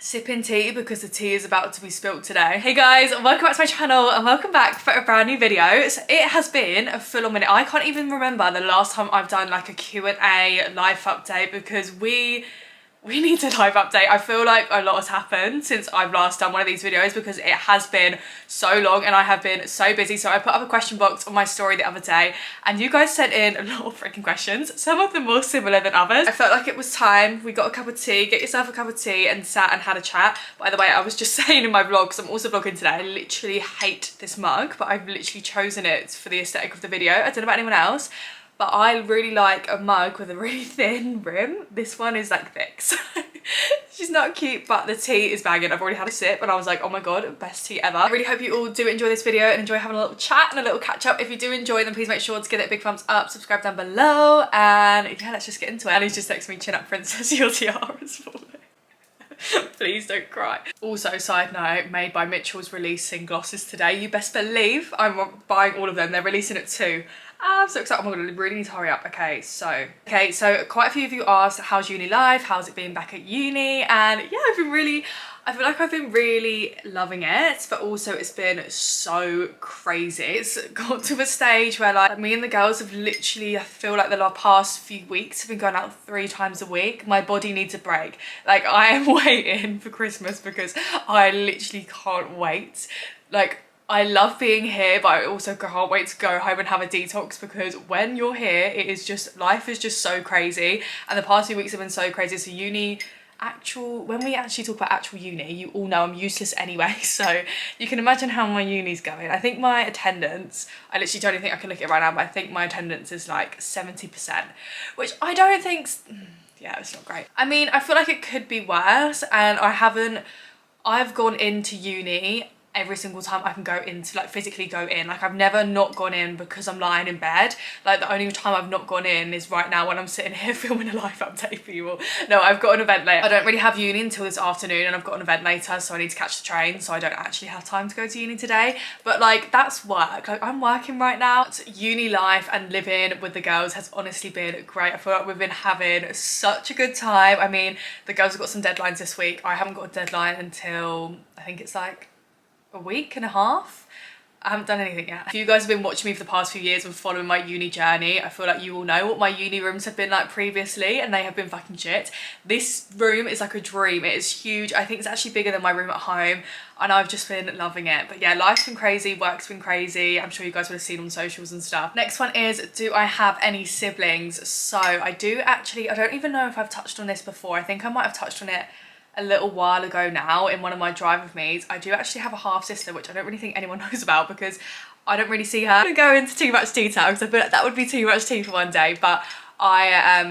sipping tea because the tea is about to be spilt today. Hey guys, welcome back to my channel and welcome back for a brand new video. So it has been a full-on minute. I can't even remember the last time I've done like a Q&A live update because we need a live update. I feel like a lot has happened since I've last done one of these videos because it has been so long and I have been so busy. So I put up a question box on my story the other day and you guys sent in a lot of freaking questions, some of them more similar than others. I felt like it was time. We got a cup of tea, get yourself a cup of tea and sat and had a chat. By the way, I was just saying in my vlog, because I'm also vlogging today, I literally hate this mug, but I've literally chosen it for the aesthetic of the video. I don't know about anyone else, but I really like a mug with a really thin rim. This one is like thick, so she's not cute, but the tea is banging. I've already had a sip and I was like, oh my god, best tea ever. I really hope you all do enjoy this video and enjoy having a little chat and a little catch up. If you do enjoy, then please make sure to give it a big thumbs up, subscribe down below, and yeah, let's just get into it. Annie's just texted me, chin up princess, your tiara's falling. Please don't cry. Also, side note, Made by Mitchell's releasing glosses today. You best believe I'm buying all of them. They're releasing it too. I'm so excited. Oh my god, I really need to hurry up. Okay, so quite a few of you asked, how's uni life? How's it been back at uni? And yeah, I feel like I've been really loving it, but also it's been so crazy. It's got to a stage where like me and the girls have literally, I feel like the past few weeks have been going out 3 times a week. My body needs a break. Like I am waiting for Christmas because I literally can't wait. Like I love being here, but I also can't wait to go home and have a detox because when you're here, it is just, life is just so crazy. And the past few weeks have been so crazy. So when we actually talk about actual uni, you all know I'm useless anyway. So you can imagine how my uni's going. I think my attendance, I literally don't even think I can look at it right now, but I think my attendance is like 70%, which I don't think, yeah, it's not great. I mean, I feel like it could be worse and I've gone into uni every single time I can go into, like physically go in. Like I've never not gone in because I'm lying in bed. Like the only time I've not gone in is right now when I'm sitting here filming a live update for you all. No, I've got an event later. I don't really have uni until this afternoon and I've got an event later, so I need to catch the train, so I don't actually have time to go to uni today. But like that's work. Like I'm working right now. Uni life and living with the girls has honestly been great. I feel like we've been having such a good time. I mean, the girls have got some deadlines this week. I haven't got a deadline until I think it's like a week and a half. I haven't done anything yet. If you guys have been watching me for the past few years and following my uni journey, I feel like you all know what my uni rooms have been like previously, and they have been fucking shit. This room is like a dream. It is huge. I think it's actually bigger than my room at home and I've just been loving it. But yeah, life's been crazy, work's been crazy. I'm sure you guys would have seen on socials and stuff. Next one is, do I have any siblings? So I do actually. I don't even know if I've touched on this before. I think I might have touched on it a little while ago now in one of my drive with me's. I do actually have a half sister, which I don't really think anyone knows about because I don't really see her. I don't go into too much detail because I feel like that would be too much tea for one day, but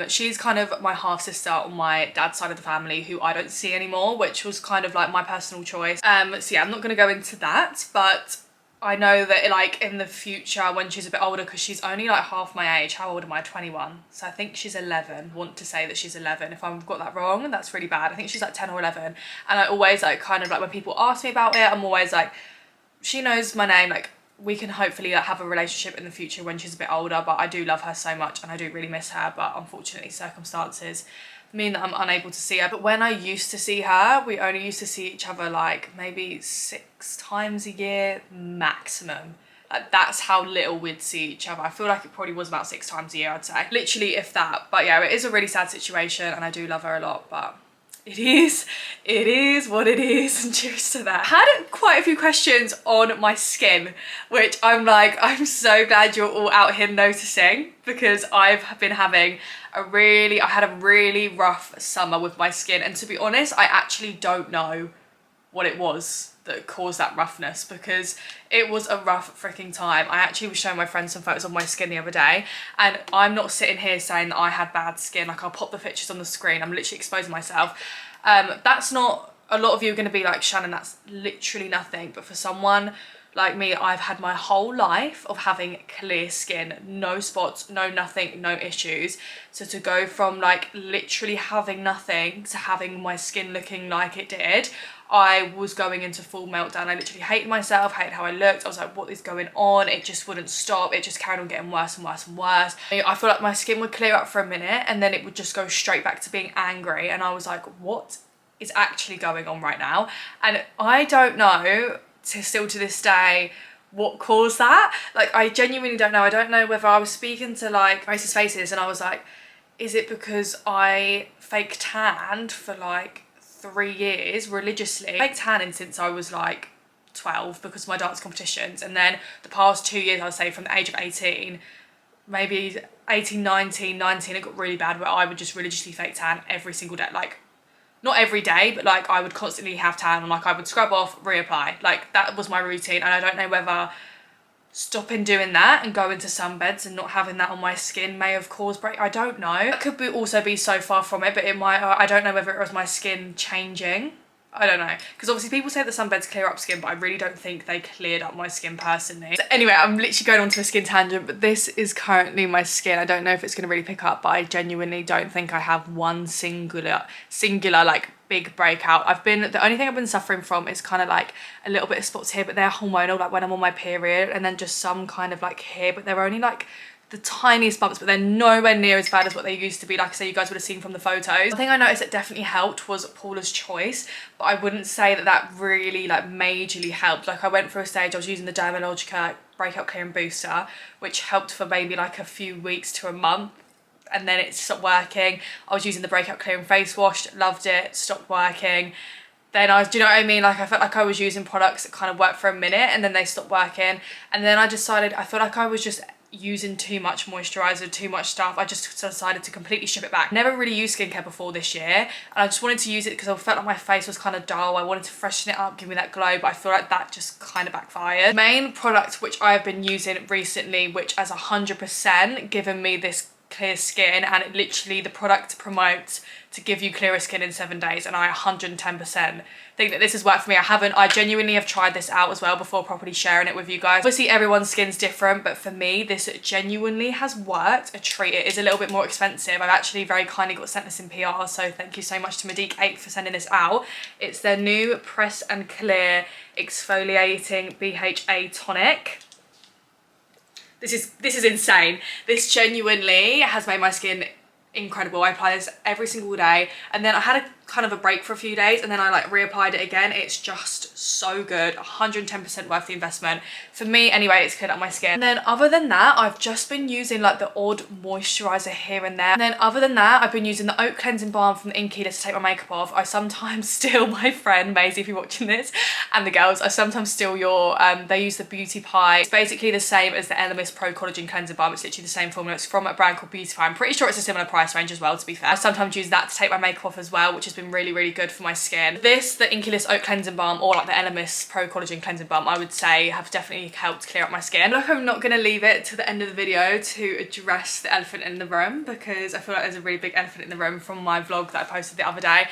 she's kind of my half sister on my dad's side of the family who I don't see anymore, which was kind of like my personal choice. So yeah, I'm not gonna go into that, but I know that like in the future when she's a bit older, because she's only like half my age. How old am I? 21. So I think she's 11. Want to say that she's 11. If I've got that wrong, that's really bad. I think she's like 10 or 11. And I always like kind of like when people ask me about it, I'm always like, she knows my name. Like we can hopefully like have a relationship in the future when she's a bit older, but I do love her so much and I do really miss her. But unfortunately circumstances mean that I'm unable to see her. But when I used to see her, we only used to see each other like maybe 6 times a year maximum. Like that's how little we'd see each other. I feel like it probably was about 6 times a year, I'd say, literally, if that. But yeah, it is a really sad situation and I do love her a lot, but it is what it is, and cheers to that. I had quite a few questions on my skin, which I'm so glad you're all out here noticing, because I've been having I had a really rough summer with my skin, and to be honest, I actually don't know what it was that caused that roughness, because it was a rough freaking time. I actually was showing my friends some photos of my skin the other day, and I'm not sitting here saying that I had bad skin. Like I'll pop the pictures on the screen. I'm literally exposing myself. That's not, a lot of you are going to be like, Shannon, that's literally nothing. But for someone like me, I've had my whole life of having clear skin, no spots, no nothing, no issues. So to go from like literally having nothing to having my skin looking like it did, I was going into full meltdown. I literally hated myself, hated how I looked. I was like, what is going on? It just wouldn't stop. It just carried on getting worse and worse and worse. I feel like my skin would clear up for a minute and then it would just go straight back to being angry. And I was like, what is actually going on right now. And I don't know still to this day what caused that. Like, I genuinely don't know. I don't know whether I was speaking to like Racist Faces and I was like, is it because I fake tanned for like 3 years religiously? Fake tanning since I was like 12 because of my dance competitions, and then the past 2 years, I'd say from the age of 18, maybe 18, 19, it got really bad where I would just religiously fake tan every single day. Like, not every day, but like I would constantly have tan and like I would scrub off, reapply. Like, that was my routine. And I don't know whether stopping doing that and going to sunbeds and not having that on my skin may have caused break. I don't know. It could be also be so far from it, but it might, I don't know whether it was my skin changing. I don't know, because obviously people say that sunbeds clear up skin, but I really don't think they cleared up my skin personally. So anyway, I'm literally going on to a skin tangent, but this is currently my skin. I don't know if it's going to really pick up, but I genuinely don't think I have one singular like big breakout. The only thing I've been suffering from is kind of like a little bit of spots here, but they're hormonal, like when I'm on my period, and then just some kind of like here, but they're only like the tiniest bumps, but they're nowhere near as bad as what they used to be. Like I say, you guys would have seen from the photos. The thing I noticed that definitely helped was Paula's Choice, but I wouldn't say that that really like majorly helped. Like, I went through a stage, I was using the Dermalogica Breakout Clear and Booster, which helped for maybe like a few weeks to a month, and then it stopped working. I was using the Breakout Clear and Face Wash, loved it, stopped working. Then do you know what I mean? Like, I felt like I was using products that kind of worked for a minute and then they stopped working. And then I decided, I felt like I was just using too much moisturizer, too much stuff. I just decided to completely strip it back. Never really used skincare before this year, and I just wanted to use it because I felt like my face was kind of dull. I wanted to freshen it up, give me that glow, but I feel like that just kind of backfired. The main product which I've been using recently, which has 100% given me this clear skin, and it literally, the product promotes to give you clearer skin in 7 days, and I 110% think that this has worked for me. I genuinely have tried this out as well before properly sharing it with you guys. Obviously everyone's skin's different, but for me this genuinely has worked a treat. It is a little bit more expensive. I've actually very kindly got sent this in PR, so thank you so much to Medique8 for sending this out. It's their new Press and Clear Exfoliating BHA Tonic. This is insane. This genuinely has made my skin incredible. I apply this every single day, and then I had a kind of a break for a few days, and then I like reapplied it again. It's just so good. 110% worth the investment for me anyway. It's cleared up my skin. And then other than that, I've just been using like the odd moisturizer here and there. And then other than that, I've been using the oat cleansing balm from the Inky to take my makeup off. I sometimes steal my friend Maisie, if you're watching this, and the girls, I sometimes steal your they use the Beauty Pie. It's basically the same as the Elemis Pro Collagen Cleansing Balm. It's literally the same formula. It's from a brand called Beauty Pie. I'm pretty sure it's a similar price range as well, to be fair. I sometimes use that to take my makeup off as well, which has been really good for my skin. This, the Inky Oat Cleansing Balm, or like the Elemis Pro Collagen Cleansing Balm, I would say have definitely helped clear up my skin. Like, I'm not gonna leave it to the end of the video to address the elephant in the room, because I feel like there's a really big elephant in the room from my vlog that I posted the other day.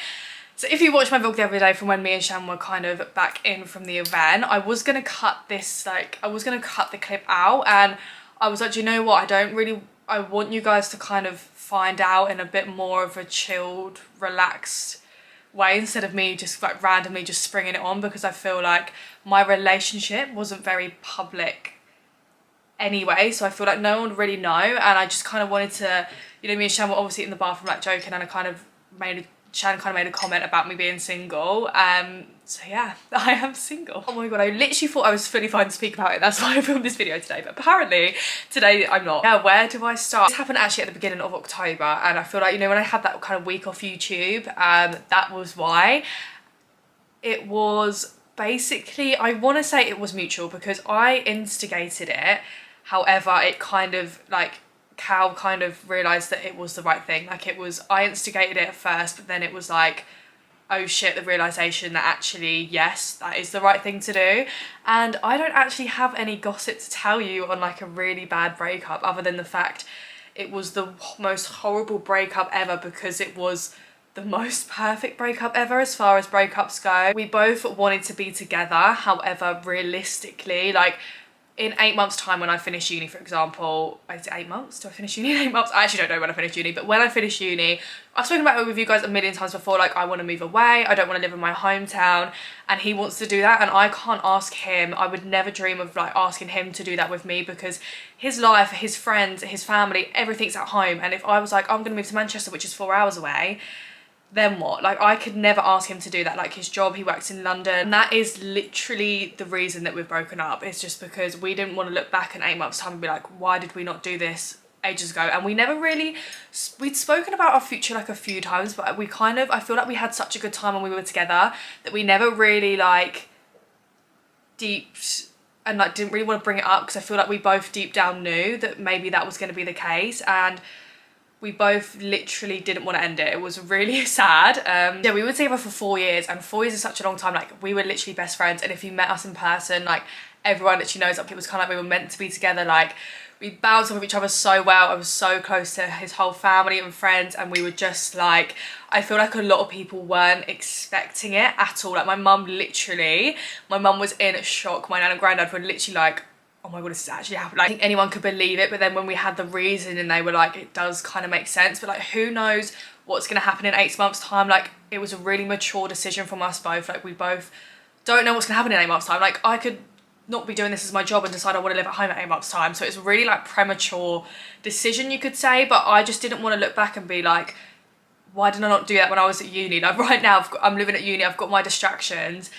So if you watched my vlog the other day from when me and Shan were kind of back in from the event, I was gonna cut this, like, I was gonna cut the clip out, and I was like, do you know what, I want you guys to kind of find out in a bit more of a chilled, relaxed way, instead of me just like randomly just springing it on, because I feel like my relationship wasn't very public anyway, so I feel like no one would really know, and I just kind of wanted to, you know, me and Shan were obviously in the bathroom like joking, and Shan kind of made a comment about me being single. So yeah, I am single. Oh my god, I literally thought I was fully fine to speak about it. That's why I filmed this video today, but apparently today I'm not. Yeah, where do I start? This happened actually at the beginning of October, and I feel like, you know, when I had that kind of week off YouTube, that was why. It was basically, I want to say it was mutual, because I instigated it. However, it kind of like, Cal kind of realised that it was the right thing. Like, it was, I instigated it at first, but then it was like, oh shit, the realisation that actually, yes, that is the right thing to do. And I don't actually have any gossip to tell you on like a really bad breakup, other than the fact it was the most horrible breakup ever, because it was the most perfect breakup ever as far as breakups go. We both wanted to be together, however, realistically, like, in 8 months time when I finish uni, for example, is it 8 months? Do I finish uni in 8 months? I actually don't know when I finish uni, but when I finish uni, I've spoken about it with you guys a million times before, like, I want to move away, I don't want to live in my hometown, and he wants to do that, and I can't ask him. I would never dream of like asking him to do that with me, because his life, his friends, his family, everything's at home, and if I was like, I'm gonna move to Manchester, which is 4 hours away, then what? Like, I could never ask him to do that. Like, his job, he works in London. And that is literally the reason that we've broken up. It's just because we didn't want to look back in 8 months time and be like, why did we not do this ages ago? And we never really, we'd spoken about our future like a few times, but we kind of, I feel like we had such a good time when we were together that we never really like deeped and like didn't really want to bring it up, because I feel like we both deep down knew that maybe that was going to be the case, and we both literally didn't want to end it. It was really sad. Yeah, we were together for 4 years, and 4 years is such a long time. Like, we were literally best friends, and if you met us in person, like, everyone literally knows, like, it was kind of like we were meant to be together. Like, we bounced off of each other so well. I was so close to his whole family and friends, and we were just like, I feel like a lot of people weren't expecting it at all. Like, my mum was in shock. My nan and granddad were literally like, oh my god, this is actually happening. Like, I think anyone could believe it, but then when we had the reason and they were like, it does kind of make sense, but like, who knows what's going to happen in 8 months time. Like, it was a really mature decision from us both. Like, we both don't know what's going to happen in 8 months time. Like, I could not be doing this as my job and decide I want to live at home at 8 months time, so it's really like premature decision, you could say. But I just didn't want to look back and be like, why did I not do that when I was at uni? Like, right now I'm living at uni, I've got my distractions,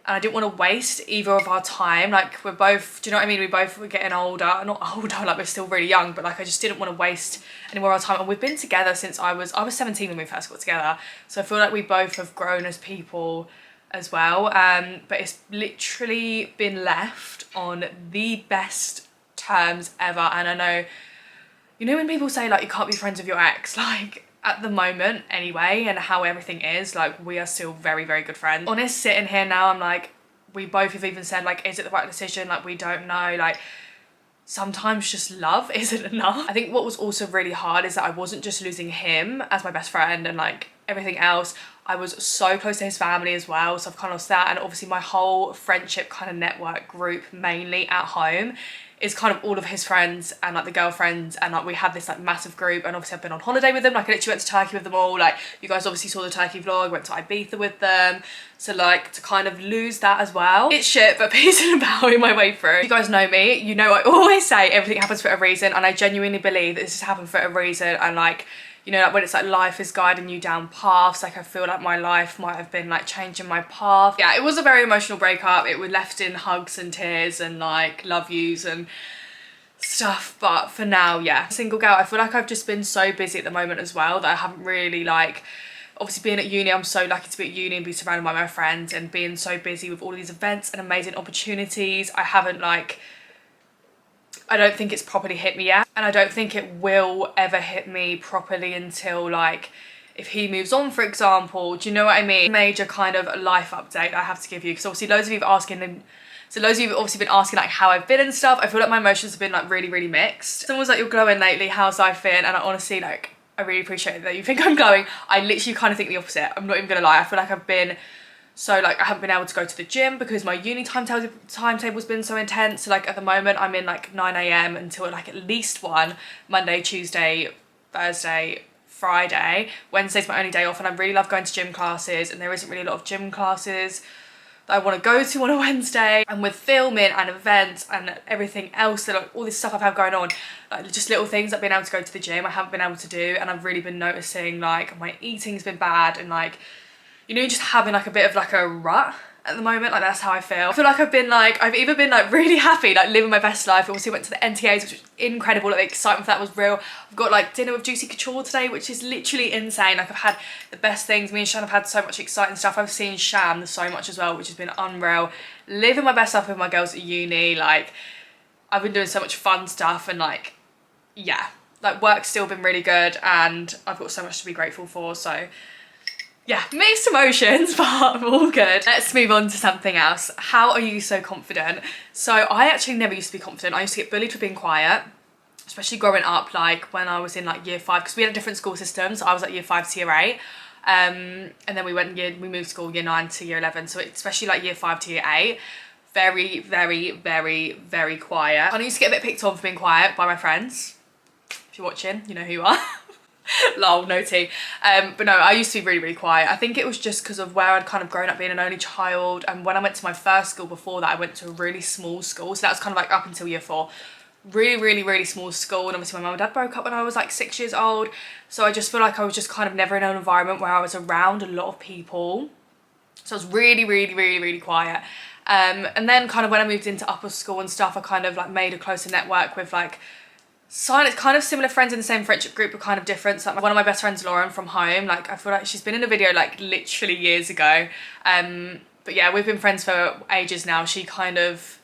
and I didn't want to waste either of our time. Like, we're both, do you know what I mean? We both were getting older, not older, like, we're still really young, but like, I just didn't want to waste any more of our time. And we've been together since I was 17 when we first got together. So I feel like we both have grown as people as well. But it's literally been left on the best terms ever. And I know, you know, when people say like, you can't be friends with your ex, like, at the moment anyway, and how everything is, like, we are still very, very good friends. Honest, sitting here now, I'm like, we both have even said like, is it the right decision? Like, we don't know. Like, sometimes just love isn't enough. I think what was also really hard is that I wasn't just losing him as my best friend and like everything else, I was so close to his family as well, so I've kind of lost that. And obviously my whole friendship kind of network group, mainly at home, is kind of all of his friends and like the girlfriends, and like we had this like massive group. And obviously I've been on holiday with them, like I literally went to Turkey with them all. Like, you guys obviously saw the Turkey vlog, went to Ibiza with them, so like to kind of lose that as well, it's shit, but pacing and bowing my way through. You guys know me, you know I always say everything happens for a reason, and I genuinely believe that this has happened for a reason. And like, you know, like when it's like life is guiding you down paths, like I feel like my life might have been like changing my path. Yeah, it was a very emotional breakup. It was left in hugs and tears and like love yous and stuff, but for now, yeah, single girl. I feel like I've just been so busy at the moment as well that I haven't really like, obviously being at uni, I'm so lucky to be at uni and be surrounded by my friends, and being so busy with all these events and amazing opportunities, I haven't like, I don't think it's properly hit me yet, and I don't think it will ever hit me properly until like, if he moves on, for example. Do you know what I mean? Major kind of life update I have to give you, because obviously loads of you have asking, so loads of you have obviously been asking like how I've been and stuff. I feel like my emotions have been like really, really mixed. Someone was like, you're glowing lately, how's life been? And I honestly, like, I really appreciate that you think I'm glowing. I literally kind of think the opposite. I'm not even gonna lie. I feel like I've been so like, I haven't been able to go to the gym because my uni timetable's been so intense. So like at the moment I'm in like 9 AM until like at least 1, Monday, Tuesday, Thursday, Friday. Wednesday's my only day off, and I really love going to gym classes, and there isn't really a lot of gym classes that I want to go to on a Wednesday. And with filming and events and everything else, that like, all this stuff I've had going on, like just little things like being able to go to the gym, I haven't been able to do. And I've really been noticing like my eating's been bad, and like, you know, just having like a bit of like a rut at the moment. Like, that's how I feel. I feel like I've either been like really happy, like living my best life. Obviously went to the NTAs, which was incredible. Like, the excitement for that was real. I've got like dinner with Juicy Couture today, which is literally insane. Like, I've had the best things. Me and Shan have had so much exciting stuff. I've seen Sham so much as well, which has been unreal. Living my best life with my girls at uni. Like, I've been doing so much fun stuff, and like, yeah, like work's still been really good, and I've got so much to be grateful for. So yeah, mixed emotions, but all good. Let's move on to something else. How are you so confident? So I actually never used to be confident. I used to get bullied for being quiet, especially growing up, like when I was in like year 5, because we had a different school system. So I was like year 5 to year 8. And then we moved school year 9 to year 11. So especially like year 5 to year 8, very, very, very, very quiet. And I used to get a bit picked on for being quiet by my friends. If you're watching, you know who you are. Lol, no tea. But no, I used to be really, really quiet. I think it was just because of where I'd kind of grown up being an only child, and when I went to my first school before that, I went to a really small school, so that was kind of like up until year 4, really small school, and obviously my mum and dad broke up when I was like 6 years old, so I just feel like I was just kind of never in an environment where I was around a lot of people, so I was really quiet. And then kind of when I moved into upper school and stuff, I kind of like made a closer network with like kind of similar friends in the same friendship group, but kind of different. So like one of my best friends, Lauren from home, like I feel like she's been in a video like literally years ago, but yeah, we've been friends for ages now. She kind of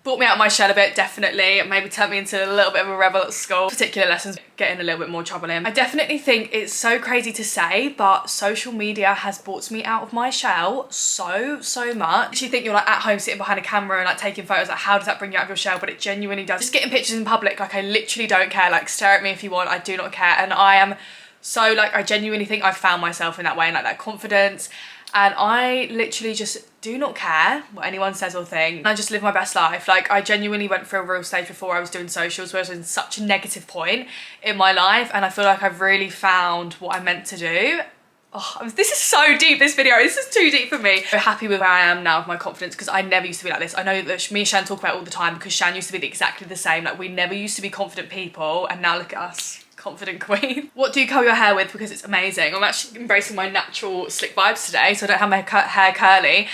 brought me out of my shell a bit, definitely. Maybe turned me into a little bit of a rebel at school. Particular lessons, getting a little bit more trouble in. I definitely think it's so crazy to say, but social media has brought me out of my shell so much. You think you're like at home sitting behind a camera and like taking photos, like how does that bring you out of your shell? But it genuinely does. Just getting pictures in public, like I literally don't care. Like stare at me if you want, I do not care. And I am so like, I genuinely think I found myself in that way, and like that confidence. And I literally just do not care what anyone says or thinks. I just live my best life. Like I genuinely went through a real stage before I was doing socials where I was in such a negative point in my life, and I feel like I've really found what I'm meant to do. Oh, this is so deep, this video. This is too deep for me. I'm happy with where I am now with my confidence, because I never used to be like this. I know that me and Shan talk about it all the time, because Shan used to be exactly the same. Like we never used to be confident people, and now look at us. Confident queen. What do you curl your hair with? Because it's amazing. I'm actually embracing my natural slick vibes today, so I don't have my hair curly,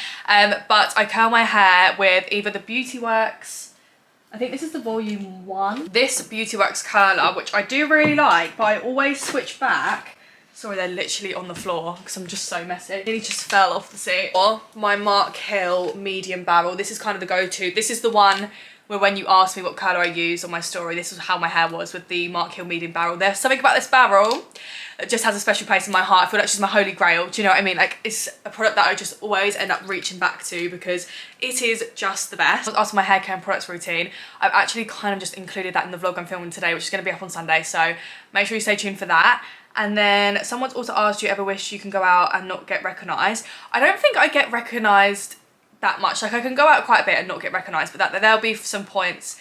but I curl my hair with either the Beauty Works, I think this is the volume 1, this Beauty Works curler, which I do really like, but I always switch back. Sorry, they're literally on the floor because I'm just so messy. It nearly just fell off the seat. Or my Mark Hill medium barrel. This is kind of the go-to. This is the one where when you asked me what colour I use on my story, this was how my hair was with the Mark Hill medium barrel. There's something about this barrel that just has a special place in my heart. I feel like she's my holy grail, do you know what I mean? Like it's a product that I just always end up reaching back to because it is just the best. After my hair care and products routine, I've actually kind of just included that in the vlog I'm filming today, which is going to be up on Sunday, so make sure you stay tuned for that. And then someone's also asked, do you ever wish you can go out and not get recognised? I don't think I get recognised that much. Like I can go out quite a bit and not get recognised, but there'll be some points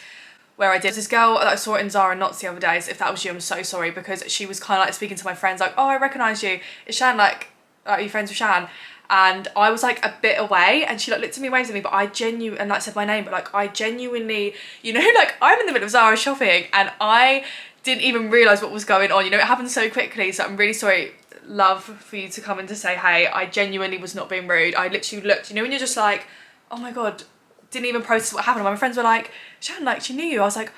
where I did. This girl that I saw in Zara Knots the other day, so if that was you, I'm so sorry, because she was kind of like speaking to my friends like, oh, I recognise you. Is Shan like, are you friends with Shan? And I was like a bit away, and she like looked at me, waved at me, but I genuinely, and like said my name, but like I genuinely, you know, like I'm in the middle of Zara shopping and I didn't even realise what was going on. You know, it happened so quickly, so I'm really sorry, love, for you to come in to say hey. I genuinely was not being rude. I literally looked, you know, when you're just like, oh my god, didn't even process what happened. And my friends were like, Shan, like she knew you. I was like,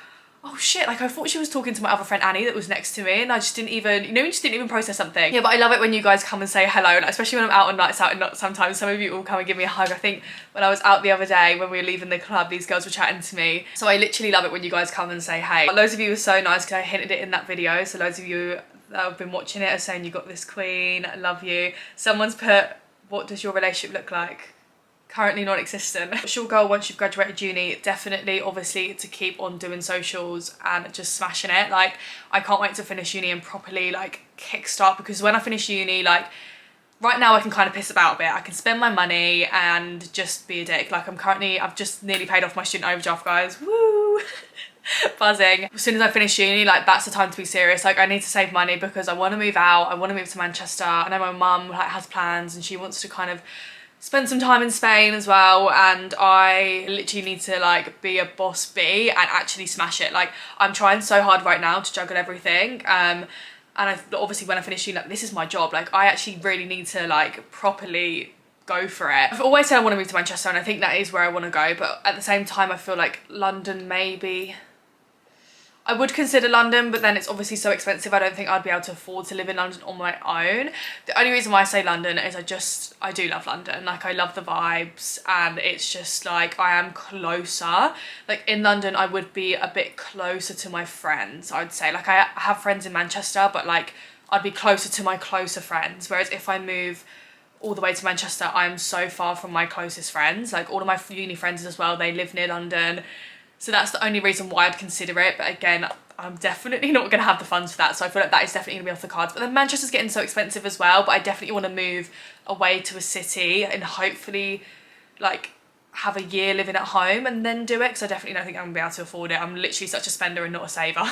oh shit, like I thought she was talking to my other friend Annie that was next to me, and I just didn't even, you know, you just didn't even process something. Yeah, but I love it when you guys come and say hello, and especially when I'm out on nights out, and not sometimes some of you will come and give me a hug. I think when I was out the other day when we were leaving the club, these girls were chatting to me, so I literally love it when you guys come and say hey. Loads of you were so nice because I hinted it in that video, so loads of you that have been watching it are saying you got this queen, I love you. Someone's put, what does your relationship look like? Currently non-existent. What's your goal once you've graduated uni? Definitely, obviously, to keep on doing socials and just smashing it. Like, I can't wait to finish uni and properly like kickstart, because when I finish uni, like right now I can kind of piss about a bit. I can spend my money and just be a dick. Like I've just nearly paid off my student overdraft, guys. Woo! Buzzing. As soon as I finish uni, like that's the time to be serious. Like I need to save money because I want to move out. I want to move to Manchester. I know my mum like has plans and she wants to kind of spend some time in Spain as well, and I literally need to like be a boss bee and actually smash it. Like I'm trying so hard right now to juggle everything, and obviously when I finish uni, like this is my job. Like I actually really need to like properly go for it. I've always said I want to move to Manchester, and I think that is where I want to go, but at the same time I feel like London maybe. I would consider London, but then it's obviously so expensive. I don't think I'd be able to afford to live in London on my own. The only reason why I say London is I do love London. Like I love the vibes, and it's just like I am closer. Like in London, I would be a bit closer to my friends, I would say. Like I have friends in Manchester, but like I'd be closer to my closer friends. Whereas if I move all the way to Manchester, I am so far from my closest friends. Like all of my uni friends as well, they live near London. So that's the only reason why I'd consider it. But again, I'm definitely not going to have the funds for that. So I feel like that is definitely going to be off the cards. But then Manchester's getting so expensive as well. But I definitely want to move away to a city and hopefully like have a year living at home and then do it. Because I definitely don't think I'm going to be able to afford it. I'm literally such a spender and not a saver.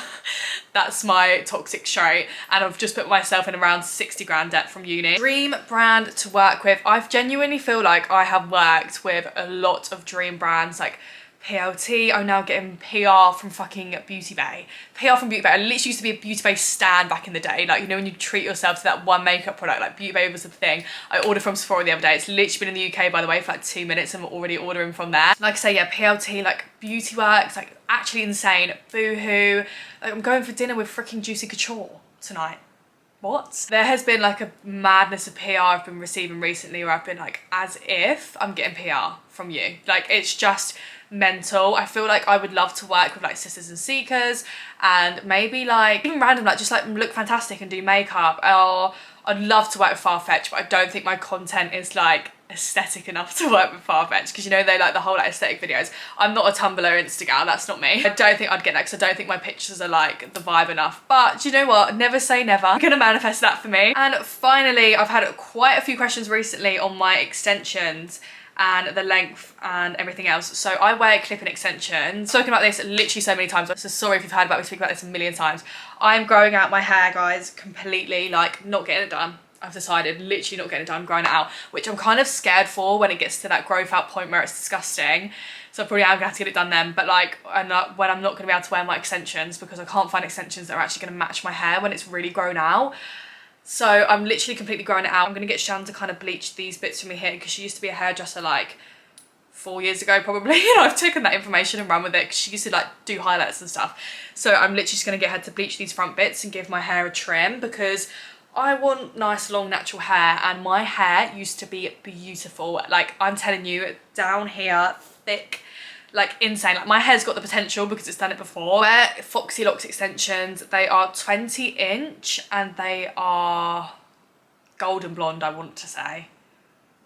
That's my toxic trait. And I've just put myself in around 60 grand debt from uni. Dream brand to work with. I genuinely feel like I have worked with a lot of dream brands, like PLT. I'm now getting PR from fucking Beauty Bay. PR from Beauty Bay. I literally used to be a Beauty Bay stan back in the day. Like, you know, when you treat yourself to that one makeup product, like Beauty Bay was the thing. I ordered from Sephora the other day. It's literally been in the UK, by the way, for like 2 minutes and we're already ordering from there. Like I say, yeah, PLT, like Beauty Works, like actually insane. Boohoo. Like, I'm going for dinner with freaking Juicy Couture tonight. What? There has been like a madness of PR I've been receiving recently where I've been like, as if I'm getting PR from you. Like, it's just mental. I feel like I would love to work with like Sisters and Seekers and maybe like even random, like just like look fantastic and do makeup, or I'd love to work with Farfetch, but I don't think my content is like aesthetic enough to work with Farfetch, because you know they like the whole like aesthetic videos. I'm not a Tumblr Insta gal, that's not me. I don't think I'd get that because I don't think my pictures are like the vibe enough, but do you know what, never say never. I'm gonna manifest that for me. And finally, I've had quite a few questions recently on my extensions and the length and everything else. So I wear clip-in extensions. Spoken about this literally so many times, so sorry if you've heard about me speak about this a million times. I'm growing out my hair, guys, completely, like not getting it done. I've decided literally not getting it done, growing it out, which I'm kind of scared for when it gets to that growth out point where it's disgusting. So I probably am gonna have to get it done then, but like when I'm not gonna be able to wear my extensions because I can't find extensions that are actually gonna match my hair when it's really grown out. So I'm literally completely growing it out. I'm gonna get Shan to kind of bleach these bits for me here because she used to be a hairdresser like 4 years ago probably. You know, I've taken that information and run with it because she used to like do highlights and stuff. So I'm literally just gonna get her to bleach these front bits and give my hair a trim because I want nice long natural hair, and my hair used to be beautiful. Like I'm telling you, down here, thick, like insane. Like my hair's got the potential because it's done it before. Wear Foxy Locks extensions. They are 20" and they are golden blonde, I want to say.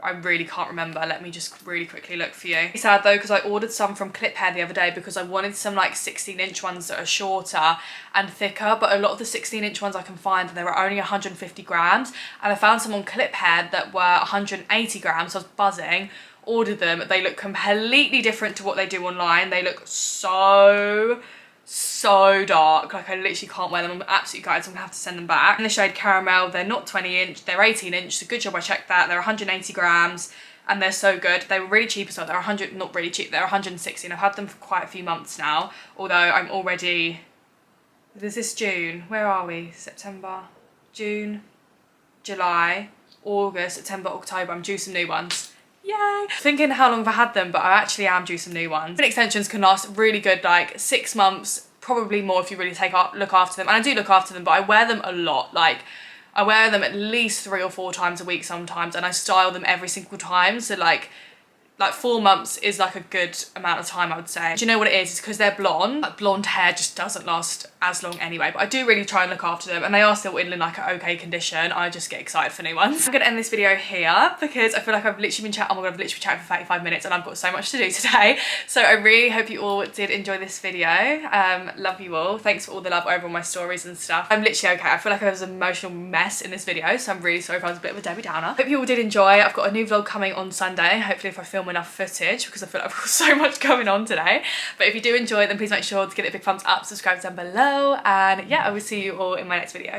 I really can't remember. Let me just really quickly look for you. It's sad though because I ordered some from Clip Hair the other day because I wanted some like 16" ones that are shorter and thicker, but a lot of the 16" ones I can find, they were only 150 grams, and I found some on Clip Hair that were 180 grams, so I was buzzing. Ordered them. They look completely different to what they do online. They look so dark. Like I literally can't wear them. I'm absolutely gutted, so I'm gonna have to send them back. In the shade Caramel, they're not 20", they're 18". So good job I checked that. They're 180 grams and they're so good. They were really cheap as well. They're 100, not really cheap, they're 160, and I've had them for quite a few months now. Although I'm already, is this June? Where are we? September, June, July, August, September, October. I'm due some new ones. Yay! Thinking how long have I had them, but I actually am due some new ones. Clip-in extensions can last really good, like 6 months, probably more if you really look after them. And I do look after them, but I wear them a lot. Like I wear them at least 3 or 4 times a week sometimes, and I style them every single time. So like 4 months is like a good amount of time, I would say. Do you know what it is? It's because they're blonde. Like, blonde hair just doesn't last as long anyway, but I do really try and look after them, and they are still in like an okay condition. I just get excited for new ones. I'm gonna end this video here because I feel like I've literally been chatting, oh my god, I've literally been chatting for 35 minutes and I've got so much to do today. So I really hope you all did enjoy this video. Love you all. Thanks for all the love over on my stories and stuff. I'm literally okay. I feel like I was an emotional mess in this video, so I'm really sorry if I was a bit of a Debbie Downer. Hope you all did enjoy. I've got a new vlog coming on Sunday, hopefully if I film enough footage, because I feel like I've got so much going on today. But if you do enjoy it, then please make sure to give it a big thumbs up, subscribe down below, and yeah, I will see you all in my next video.